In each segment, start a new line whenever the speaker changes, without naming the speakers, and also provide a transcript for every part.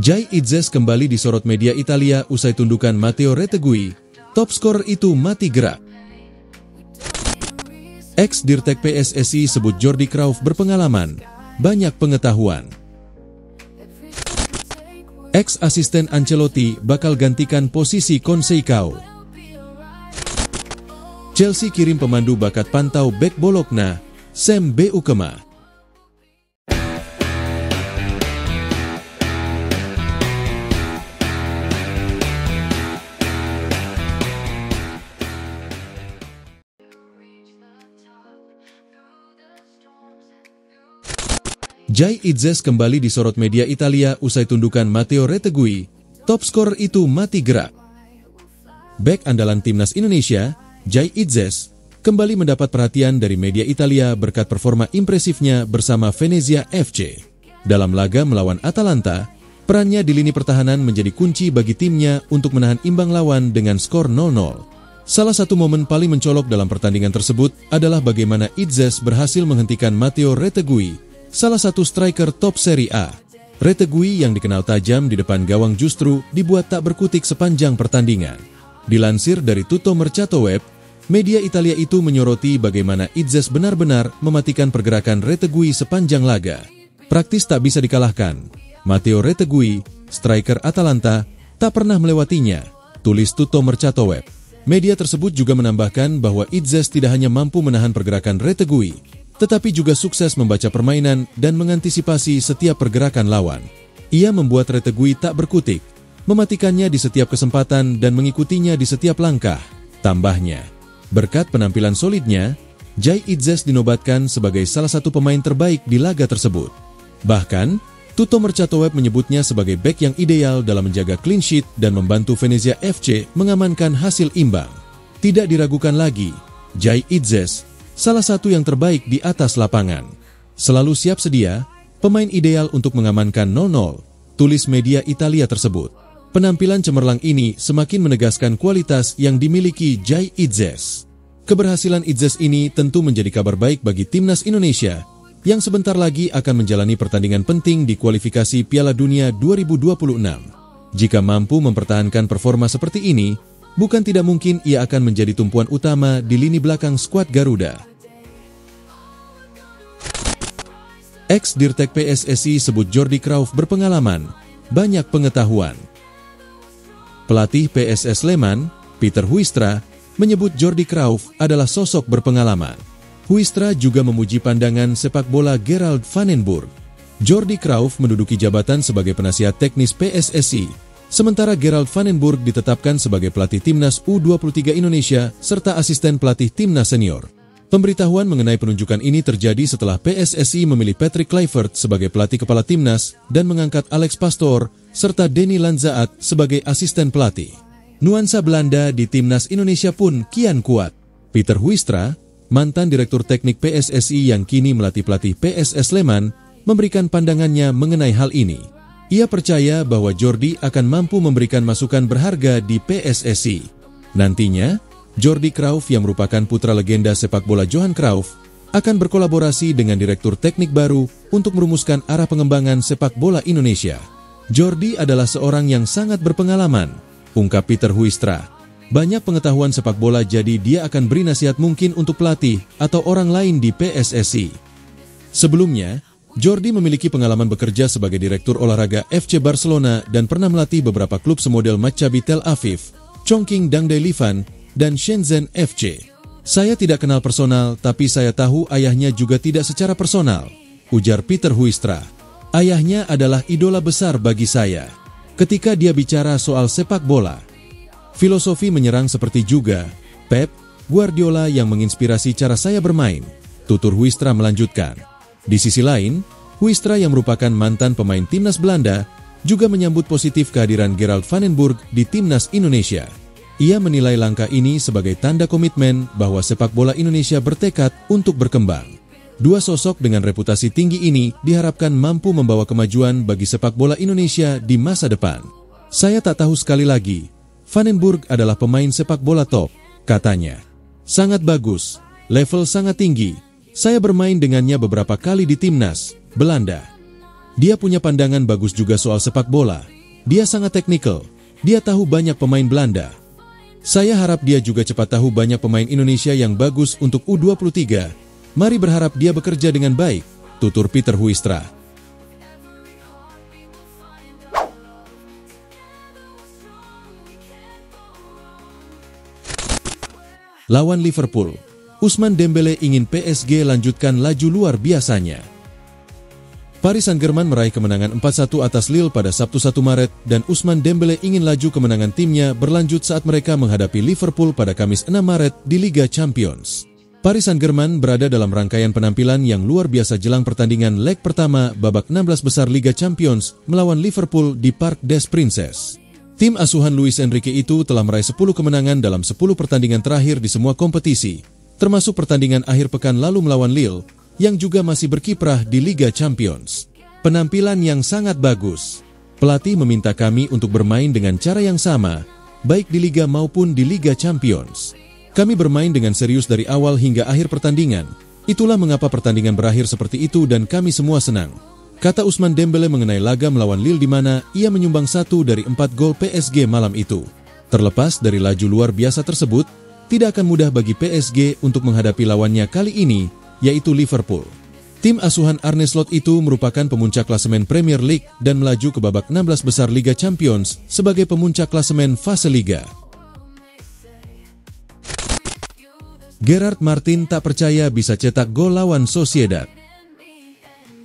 Jai Itzes kembali disorot media Italia usai tundukan Matteo Retegui, top scorer itu mati gerak. Ex-Dirtek PSSI sebut Jordi Cruyff berpengalaman, banyak pengetahuan. Ex-asisten Ancelotti bakal gantikan posisi Conceição. Chelsea kirim pemandu bakat pantau bek Bologna, Sam Beukema. Jai Itzes kembali disorot media Italia usai tundukan Matteo Retegui, top scorer itu mati gerak. Bek andalan timnas Indonesia, Jai Itzes, kembali mendapat perhatian dari media Italia berkat performa impresifnya bersama Venezia FC. Dalam laga melawan Atalanta, perannya di lini pertahanan menjadi kunci bagi timnya untuk menahan imbang lawan dengan skor 0-0. Salah satu momen paling mencolok dalam pertandingan tersebut adalah bagaimana Itzes berhasil menghentikan Matteo Retegui, salah satu striker top Serie A. Retegui yang dikenal tajam di depan gawang justru dibuat tak berkutik sepanjang pertandingan. Dilansir dari Tutto Mercato Web, media Italia itu menyoroti bagaimana Itzes benar-benar mematikan pergerakan Retegui sepanjang laga. Praktis tak bisa dikalahkan. Matteo Retegui, striker Atalanta, tak pernah melewatinya, tulis Tutto Mercato Web. Media tersebut juga menambahkan bahwa Itzes tidak hanya mampu menahan pergerakan Retegui, tetapi juga sukses membaca permainan dan mengantisipasi setiap pergerakan lawan. Ia membuat Retegui tak berkutik, mematikannya di setiap kesempatan dan mengikutinya di setiap langkah. Tambahnya, berkat penampilan solidnya, Jai Itzes dinobatkan sebagai salah satu pemain terbaik di laga tersebut. Bahkan, Tutto Mercato Web menyebutnya sebagai bek yang ideal dalam menjaga clean sheet dan membantu Venezia FC mengamankan hasil imbang. Tidak diragukan lagi, Jai Itzes salah satu yang terbaik di atas lapangan. Selalu siap sedia, pemain ideal untuk mengamankan 0-0, tulis media Italia tersebut. Penampilan cemerlang ini semakin menegaskan kualitas yang dimiliki Jai Itzes. Keberhasilan Itzes ini tentu menjadi kabar baik bagi timnas Indonesia yang sebentar lagi akan menjalani pertandingan penting di kualifikasi Piala Dunia 2026. Jika mampu mempertahankan performa seperti ini, bukan tidak mungkin ia akan menjadi tumpuan utama di lini belakang skuad Garuda. Ex-Dirtek PSSI sebut Jordi Cruyff berpengalaman, banyak pengetahuan. Pelatih PSS Sleman, Peter Huistra, menyebut Jordi Cruyff adalah sosok berpengalaman. Huistra juga memuji pandangan sepak bola Gerald van den Burg. Jordi Cruyff menduduki jabatan sebagai penasihat teknis PSSI, sementara Gerald van den Burg ditetapkan sebagai pelatih timnas U23 Indonesia serta asisten pelatih timnas senior. Pemberitahuan mengenai penunjukan ini terjadi setelah PSSI memilih Patrick Kluivert sebagai pelatih kepala timnas dan mengangkat Alex Pastoor serta Denny Lanzaat sebagai asisten pelatih. Nuansa Belanda di timnas Indonesia pun kian kuat. Peter Huistra, mantan direktur teknik PSSI yang kini melatih pelatih PSS Sleman, memberikan pandangannya mengenai hal ini. Ia percaya bahwa Jordi akan mampu memberikan masukan berharga di PSSI. Nantinya, Jordi Cruyff yang merupakan putra legenda sepak bola Johan Cruyff akan berkolaborasi dengan direktur teknik baru untuk merumuskan arah pengembangan sepak bola Indonesia. Jordi adalah seorang yang sangat berpengalaman, ungkap Peter Huistra. Banyak pengetahuan sepak bola, jadi dia akan beri nasihat mungkin untuk pelatih atau orang lain di PSSI. Sebelumnya, Jordi memiliki pengalaman bekerja sebagai direktur olahraga FC Barcelona dan pernah melatih beberapa klub semodel Maccabi Tel Aviv, Chongqing Dangdai Livan, dan Shenzhen FC. Saya tidak kenal personal, tapi saya tahu ayahnya juga tidak secara personal, ujar Peter Huistra. Ayahnya adalah idola besar bagi saya. Ketika dia bicara soal sepak bola, filosofi menyerang seperti juga Pep Guardiola yang menginspirasi cara saya bermain, tutur Huistra melanjutkan. Di sisi lain, Huistra yang merupakan mantan pemain timnas Belanda juga menyambut positif kehadiran Gerald van den Burg di timnas Indonesia. Ia menilai langkah ini sebagai tanda komitmen bahwa sepak bola Indonesia bertekad untuk berkembang. Dua sosok dengan reputasi tinggi ini diharapkan mampu membawa kemajuan bagi sepak bola Indonesia di masa depan. Saya tak tahu, sekali lagi, Van den Burg adalah pemain sepak bola top, katanya. Sangat bagus, level sangat tinggi. Saya bermain dengannya beberapa kali di timnas Belanda. Dia punya pandangan bagus juga soal sepak bola. Dia sangat teknikal. Dia tahu banyak pemain Belanda. Saya harap dia juga cepat tahu banyak pemain Indonesia yang bagus untuk U23. Mari berharap dia bekerja dengan baik, tutur Peter Huistra. Lawan Liverpool, Ousmane Dembélé ingin PSG lanjutkan laju luar biasanya. Paris Saint-Germain meraih kemenangan 4-1 atas Lille pada Sabtu 1 Maret dan Ousmane Dembélé ingin laju kemenangan timnya berlanjut saat mereka menghadapi Liverpool pada Kamis 6 Maret di Liga Champions. Paris Saint-Germain berada dalam rangkaian penampilan yang luar biasa jelang pertandingan leg pertama babak 16 besar Liga Champions melawan Liverpool di Parc des Princes. Tim asuhan Luis Enrique itu telah meraih 10 kemenangan dalam 10 pertandingan terakhir di semua kompetisi, termasuk pertandingan akhir pekan lalu melawan Lille, yang juga masih berkiprah di Liga Champions. Penampilan yang sangat bagus. Pelatih meminta kami untuk bermain dengan cara yang sama, baik di Liga maupun di Liga Champions. Kami bermain dengan serius dari awal hingga akhir pertandingan. Itulah mengapa pertandingan berakhir seperti itu dan kami semua senang. Kata Ousmane Dembélé mengenai laga melawan Lille di mana ia menyumbang 1 dari 4 gol PSG malam itu. Terlepas dari laju luar biasa tersebut, tidak akan mudah bagi PSG untuk menghadapi lawannya kali ini, yaitu Liverpool. Tim asuhan Arne Slot itu merupakan pemuncak klasemen Premier League dan melaju ke babak 16 besar Liga Champions sebagai pemuncak klasemen fase Liga. Gerard Martin tak percaya bisa cetak gol lawan Sociedad.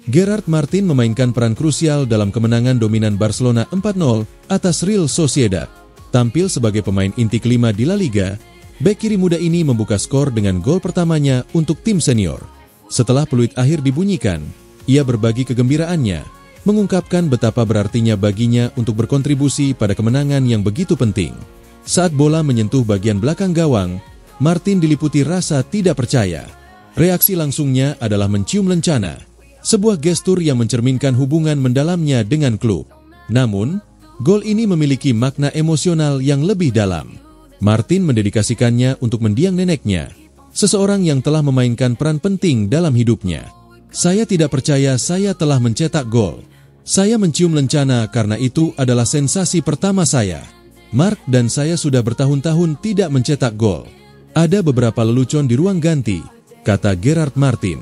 Gerard Martin memainkan peran krusial dalam kemenangan dominan Barcelona 4-0 atas Real Sociedad. Tampil sebagai pemain inti kelima di La Liga, bek kiri muda ini membuka skor dengan gol pertamanya untuk tim senior. Setelah peluit akhir dibunyikan, ia berbagi kegembiraannya, mengungkapkan betapa berartinya baginya untuk berkontribusi pada kemenangan yang begitu penting. Saat bola menyentuh bagian belakang gawang, Martin diliputi rasa tidak percaya. Reaksi langsungnya adalah mencium lencana, sebuah gestur yang mencerminkan hubungan mendalamnya dengan klub. Namun, gol ini memiliki makna emosional yang lebih dalam. Martin mendedikasikannya untuk mendiang neneknya, seseorang yang telah memainkan peran penting dalam hidupnya. Saya tidak percaya saya telah mencetak gol. Saya mencium lencana karena itu adalah sensasi pertama saya. Mark dan saya sudah bertahun-tahun tidak mencetak gol. Ada beberapa lelucon di ruang ganti, kata Gerard Martin.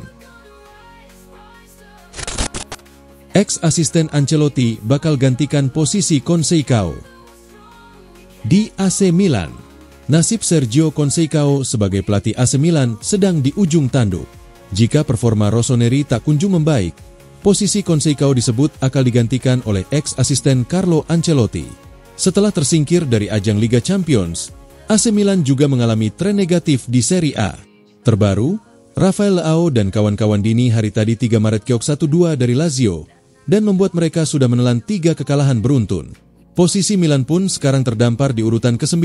Ex-asisten Ancelotti bakal gantikan posisi Conceição. Di AC Milan, nasib Sergio Conceição sebagai pelatih AC Milan sedang di ujung tanduk. Jika performa Rossoneri tak kunjung membaik, posisi Conceição disebut akan digantikan oleh ex-asisten Carlo Ancelotti. Setelah tersingkir dari ajang Liga Champions, AC Milan juga mengalami tren negatif di Serie A. Terbaru, Rafael Leao dan kawan-kawan dini hari tadi 3 Maret keok 1-2 dari Lazio, dan membuat mereka sudah menelan 3 kekalahan beruntun. Posisi Milan pun sekarang terdampar di urutan ke-9,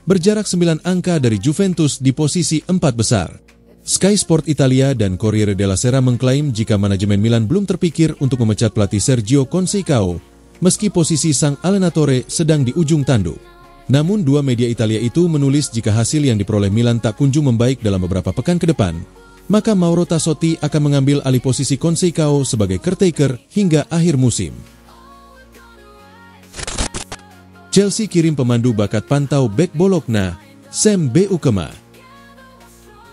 berjarak 9 angka dari Juventus di posisi 4 besar. Sky Sport Italia dan Corriere della Sera mengklaim jika manajemen Milan belum terpikir untuk memecat pelatih Sergio Conceição, meski posisi sang allenatore sedang di ujung tanduk. Namun dua media Italia itu menulis jika hasil yang diperoleh Milan tak kunjung membaik dalam beberapa pekan ke depan, maka Mauro Tassotti akan mengambil alih posisi Conceição sebagai caretaker hingga akhir musim. Chelsea kirim pemandu bakat pantau bek Bologna, Sam Beukema.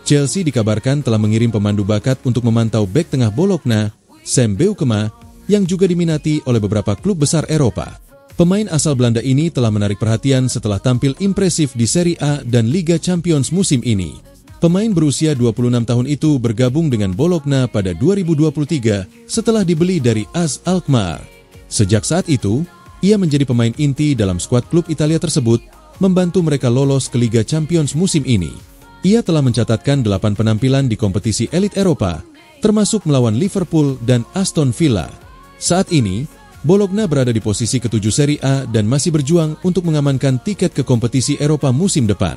Chelsea dikabarkan telah mengirim pemandu bakat untuk memantau bek tengah Bologna, Sam Beukema, yang juga diminati oleh beberapa klub besar Eropa. Pemain asal Belanda ini telah menarik perhatian setelah tampil impresif di Serie A dan Liga Champions musim ini. Pemain berusia 26 tahun itu bergabung dengan Bologna pada 2023 setelah dibeli dari AS Alkmaar. Sejak saat itu, ia menjadi pemain inti dalam skuad klub Italia tersebut, membantu mereka lolos ke Liga Champions musim ini. Ia telah mencatatkan 8 penampilan di kompetisi elit Eropa, termasuk melawan Liverpool dan Aston Villa. Saat ini, Bologna berada di posisi ke-7 Serie A dan masih berjuang untuk mengamankan tiket ke kompetisi Eropa musim depan.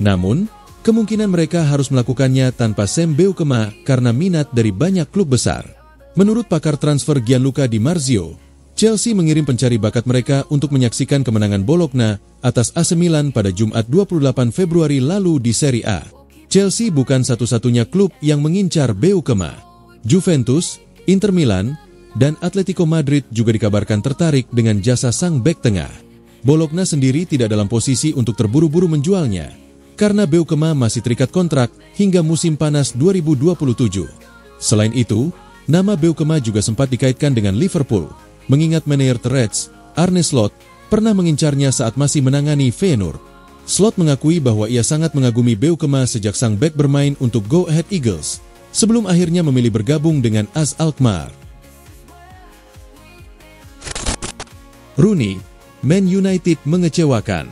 Namun, kemungkinan mereka harus melakukannya tanpa Sam Beukema karena minat dari banyak klub besar. Menurut pakar transfer Gianluca Di Marzio, Chelsea mengirim pencari bakat mereka untuk menyaksikan kemenangan Bologna atas AC Milan pada Jumat 28 Februari lalu di Serie A. Chelsea bukan satu-satunya klub yang mengincar Beukema. Juventus, Inter Milan, dan Atletico Madrid juga dikabarkan tertarik dengan jasa sang bek tengah. Bologna sendiri tidak dalam posisi untuk terburu-buru menjualnya, karena Beukema masih terikat kontrak hingga musim panas 2027. Selain itu, nama Beukema juga sempat dikaitkan dengan Liverpool, mengingat manajer The Reds, Arne Slot, pernah mengincarnya saat masih menangani Feyenoord. Slot mengakui bahwa ia sangat mengagumi Beukema sejak sang bek bermain untuk Go Ahead Eagles, sebelum akhirnya memilih bergabung dengan AS Alkmaar. Rooney, Man United mengecewakan.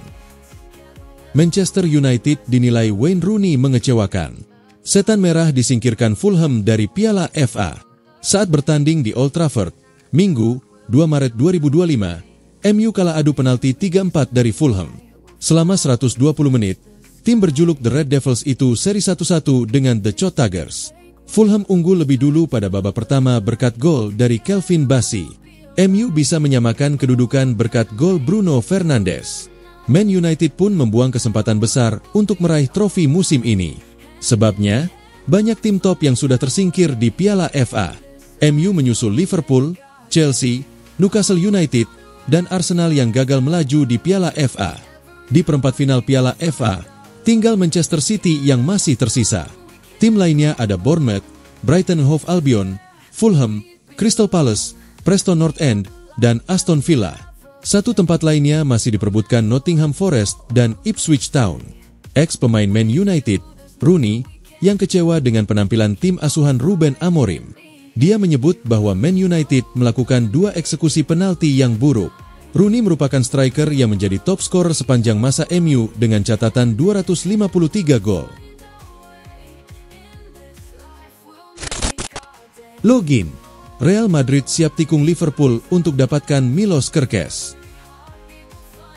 Manchester United dinilai Wayne Rooney mengecewakan. Setan Merah disingkirkan Fulham dari Piala FA. Saat bertanding di Old Trafford, Minggu, 2 Maret 2025, MU kalah adu penalti 3-4 dari Fulham. Selama 120 menit, tim berjuluk The Red Devils itu seri 1-1 dengan The Chot Tigers. Fulham unggul lebih dulu pada babak pertama berkat gol dari Calvin Bassey. MU bisa menyamakan kedudukan berkat gol Bruno Fernandes. Man United pun membuang kesempatan besar untuk meraih trofi musim ini. Sebabnya, banyak tim top yang sudah tersingkir di Piala FA. MU menyusul Liverpool, Chelsea, Newcastle United, dan Arsenal yang gagal melaju di Piala FA. Di perempat final Piala FA, tinggal Manchester City yang masih tersisa. Tim lainnya ada Bournemouth, Brighton & Hove Albion, Fulham, Crystal Palace, Preston North End, dan Aston Villa. Satu tempat lainnya masih diperebutkan Nottingham Forest dan Ipswich Town. Ex-pemain Man United, Rooney, yang kecewa dengan penampilan tim asuhan Ruben Amorim. Dia menyebut bahwa Man United melakukan 2 eksekusi penalti yang buruk. Rooney merupakan striker yang menjadi top skor sepanjang masa MU dengan catatan 253 gol. Login. Real Madrid siap tikung Liverpool untuk dapatkan Milos Kerkez.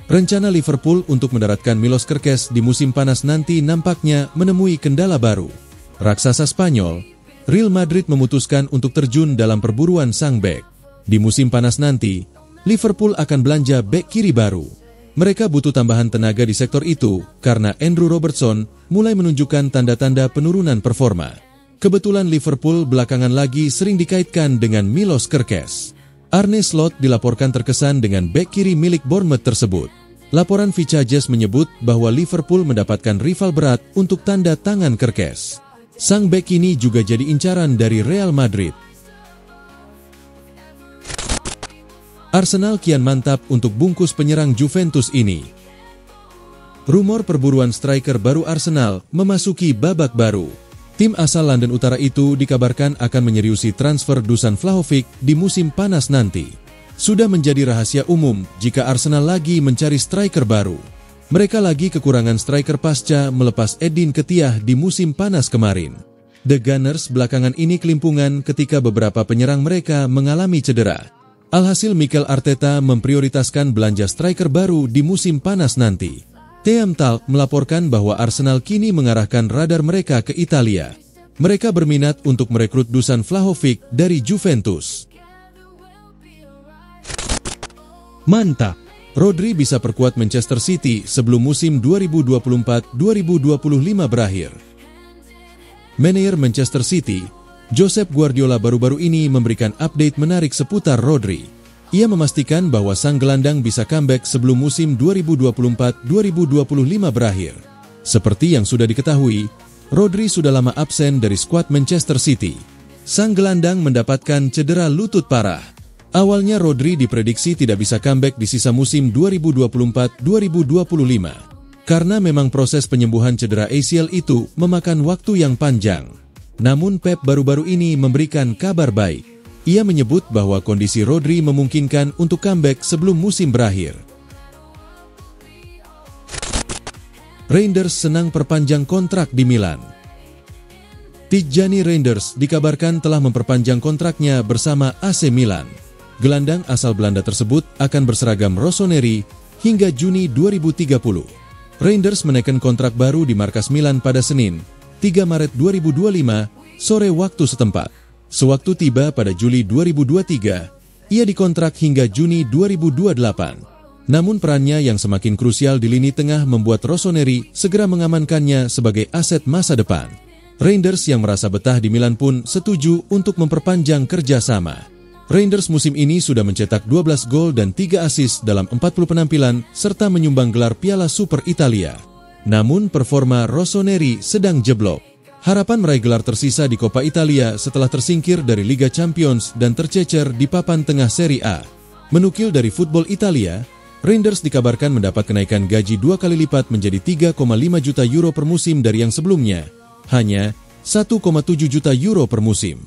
Rencana Liverpool untuk mendaratkan Milos Kerkez di musim panas nanti nampaknya menemui kendala baru. Raksasa Spanyol, Real Madrid memutuskan untuk terjun dalam perburuan sang bek. Di musim panas nanti, Liverpool akan belanja bek kiri baru. Mereka butuh tambahan tenaga di sektor itu karena Andrew Robertson mulai menunjukkan tanda-tanda penurunan performa. Kebetulan Liverpool belakangan lagi sering dikaitkan dengan Milos Kerkez. Arne Slot dilaporkan terkesan dengan bek kiri milik Bournemouth tersebut. Laporan Vicajes menyebut bahwa Liverpool mendapatkan rival berat untuk tanda tangan Kerkez. Sang bek ini juga jadi incaran dari Real Madrid. Arsenal kian mantap untuk bungkus penyerang Juventus ini. Rumor perburuan striker baru Arsenal memasuki babak baru. Tim asal London Utara itu dikabarkan akan menyeriusi transfer Dusan Vlahovic di musim panas nanti. Sudah menjadi rahasia umum jika Arsenal lagi mencari striker baru. Mereka lagi kekurangan striker pasca melepas Edin Kettiah di musim panas kemarin. The Gunners belakangan ini kelimpungan ketika beberapa penyerang mereka mengalami cedera. Alhasil Mikel Arteta memprioritaskan belanja striker baru di musim panas nanti. TM Talk melaporkan bahwa Arsenal kini mengarahkan radar mereka ke Italia. Mereka berminat untuk merekrut Dusan Vlahovic dari Juventus. Mantap! Rodri bisa perkuat Manchester City sebelum musim 2024-2025 berakhir. Manajer Manchester City, Josep Guardiola baru-baru ini memberikan update menarik seputar Rodri. Ia memastikan bahwa sang gelandang bisa comeback sebelum musim 2024-2025 berakhir. Seperti yang sudah diketahui, Rodri sudah lama absen dari skuad Manchester City. Sang gelandang mendapatkan cedera lutut parah. Awalnya Rodri diprediksi tidak bisa comeback di sisa musim 2024-2025. Karena memang proses penyembuhan cedera ACL itu memakan waktu yang panjang. Namun Pep baru-baru ini memberikan kabar baik. Ia menyebut bahwa kondisi Rodri memungkinkan untuk comeback sebelum musim berakhir. Reinders senang perpanjang kontrak di Milan. Tijjani Reinders dikabarkan telah memperpanjang kontraknya bersama AC Milan. Gelandang asal Belanda tersebut akan berseragam rossoneri hingga Juni 2030. Reinders menaikkan kontrak baru di markas Milan pada Senin, 3 Maret 2025, sore waktu setempat. Sewaktu tiba pada Juli 2023, ia dikontrak hingga Juni 2028. Namun perannya yang semakin krusial di lini tengah membuat Rossoneri segera mengamankannya sebagai aset masa depan. Reinders yang merasa betah di Milan pun setuju untuk memperpanjang kerjasama. Reinders musim ini sudah mencetak 12 gol dan 3 assist dalam 40 penampilan serta menyumbang gelar Piala Super Italia. Namun performa Rossoneri sedang jeblok. Harapan meraih gelar tersisa di Coppa Italia setelah tersingkir dari Liga Champions dan tercecer di papan tengah Serie A. Menukil dari Football Italia, Reinders dikabarkan mendapat kenaikan gaji 2 kali lipat menjadi 3,5 juta euro per musim dari yang sebelumnya, hanya 1,7 juta euro per musim.